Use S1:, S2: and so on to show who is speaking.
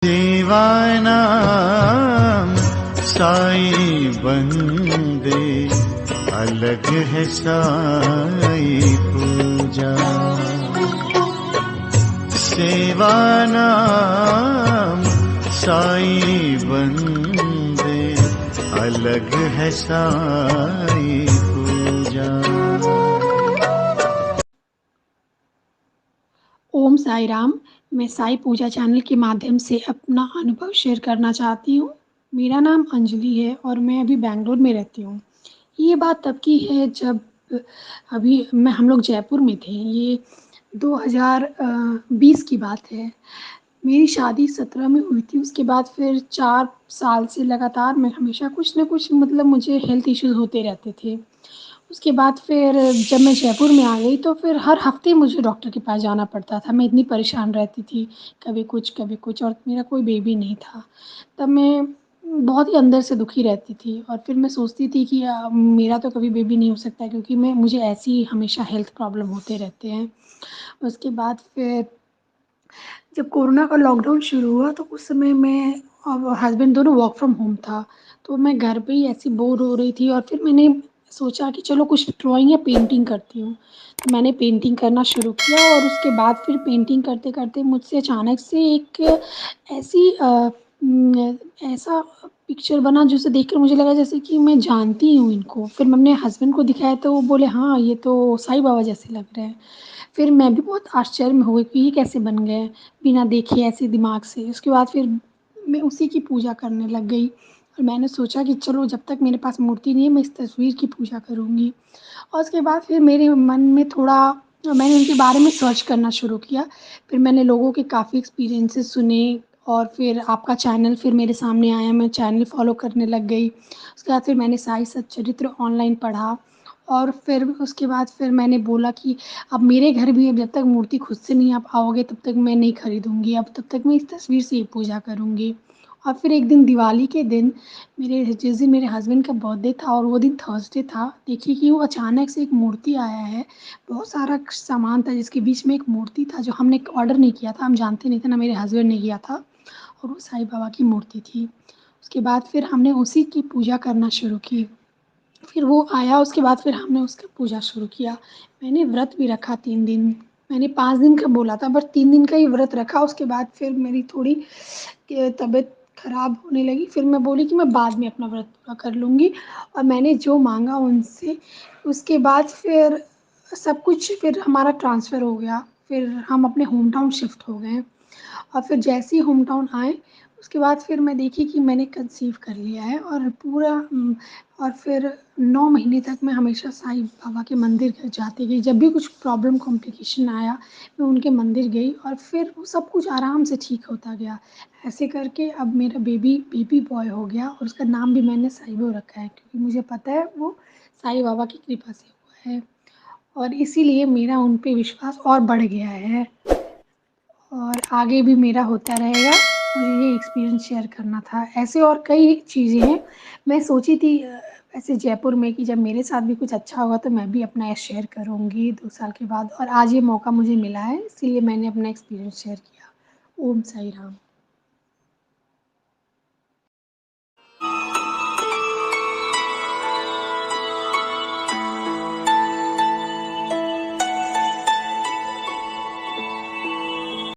S1: देवानाम साई बंदे, अलग है साई पूजा। सेवानाम साई बंदे, अलग है साई पूजा।
S2: ओम साई राम। मैं साई पूजा चैनल के माध्यम से अपना अनुभव शेयर करना चाहती हूँ। मेरा नाम अंजलि है और मैं अभी बैंगलोर में रहती हूँ। ये बात तब की है जब अभी हम लोग जयपुर में थे। ये 2020 की बात है। मेरी शादी 17 में हुई थी। उसके बाद फिर 4 साल से लगातार मैं हमेशा कुछ ना कुछ मुझे हेल्थ इश्यूज़ होते रहते थे। उसके बाद फिर जब मैं जयपुर में आ गई तो फिर हर हफ्ते मुझे डॉक्टर के पास जाना पड़ता था। मैं इतनी परेशान रहती थी, कभी कुछ और मेरा कोई बेबी नहीं था। तब मैं बहुत ही अंदर से दुखी रहती थी और फिर मैं सोचती थी कि मेरा तो कभी बेबी नहीं हो सकता, क्योंकि मुझे ऐसी ही हमेशा हेल्थ प्रॉब्लम होते रहते हैं। उसके बाद फिर जब कोरोना का लॉकडाउन शुरू हुआ तो उस समय मैं और हस्बैंड दोनों वर्क फ्रॉम होम था। तो मैं घर पे ही ऐसी बोर हो रही थी और फिर मैंने सोचा कि चलो कुछ ड्राइंग या पेंटिंग करती हूँ। तो मैंने पेंटिंग करना शुरू किया और उसके बाद फिर पेंटिंग करते-करते मुझसे अचानक से एक ऐसी ऐसा पिक्चर बना जिसे देखकर मुझे लगा जैसे कि मैं जानती हूँ इनको। फिर मैं अपने हस्बैंड को दिखाया तो वो बोले, हाँ, ये तो साईं बाबा जैसे लग रहे हैं। फिर मैं भी बहुत आश्चर्य में हो गई कि ये कैसे बन गए बिना देखे ऐसे दिमाग से। उसके बाद फिर मैं उसी की पूजा करने लग गई और मैंने सोचा कि चलो जब तक मेरे पास मूर्ति नहीं है मैं इस तस्वीर की पूजा करूँगी। और उसके बाद फिर मेरे मन में थोड़ा मैंने उनके बारे में सर्च करना शुरू किया। फिर मैंने लोगों के काफ़ी एक्सपीरियंसेस सुने और फिर आपका चैनल फिर मेरे सामने आया, मैं चैनल फ़ॉलो करने लग गई। उसके बाद फिर मैंने साई सच्चरित्र ऑनलाइन पढ़ा और फिर उसके बाद फिर मैंने बोला कि अब मेरे घर भी अब जब तक मूर्ति खुद से नहीं आप आओगे तब तक मैं नहीं खरीदूँगी, अब तब तक मैं इस तस्वीर से ही पूजा करूँगी। और फिर एक दिन दिवाली के दिन जिस दिन मेरे हस्बैंड का बर्थडे था और वो दिन थर्सडे था, देखिए कि वो अचानक से एक मूर्ति आया है। बहुत सारा सामान था जिसके बीच में एक मूर्ति था जो हमने ऑर्डर नहीं किया था, हम जानते नहीं थे, ना मेरे हस्बैंड ने किया था और वो साईं बाबा की मूर्ति थी। उसके बाद फिर हमने उसी की पूजा करना शुरू की। फिर वो आया, उसके बाद फिर हमने उसकी पूजा शुरू किया। मैंने व्रत भी रखा 3 दिन। मैंने 5 दिन का बोला था बट 3 दिन का ही व्रत रखा। उसके बाद फिर मेरी थोड़ी तबीयत ख़राब होने लगी। फिर मैं बोली कि मैं बाद में अपना व्रत पूरा कर लूँगी और मैंने जो माँगा उनसे, उसके बाद फिर सब कुछ फिर हमारा ट्रांसफ़र हो गया। फिर हम अपने होम टाउन शिफ्ट हो गए और फिर जैसे ही होम टाउन आए, उसके बाद फिर मैं देखी कि मैंने कंसीव कर लिया है और पूरा और फिर 9 महीने तक मैं हमेशा साईं बाबा के मंदिर जाती गई। जब भी कुछ प्रॉब्लम कॉम्प्लिकेशन आया, मैं उनके मंदिर गई और फिर वो सब कुछ आराम से ठीक होता गया। ऐसे करके अब मेरा बेबी बॉय हो गया और उसका नाम भी मैंने साइबो रखा है, क्योंकि मुझे पता है वो साईं बाबा की कृपा से हुआ है और इसीलिए मेरा उन पे विश्वास और बढ़ गया है और आगे भी मेरा होता रहेगा। मुझे ये एक्सपीरियंस शेयर करना था। ऐसे और कई चीज़ें हैं। मैं सोची थी ऐसे जयपुर में कि जब मेरे साथ भी कुछ अच्छा होगा तो मैं भी अपना शेयर करूँगी 2 साल के बाद, और आज ये मौका मुझे मिला है, इसीलिए मैंने अपना एक्सपीरियंस शेयर किया। ओम साई राम।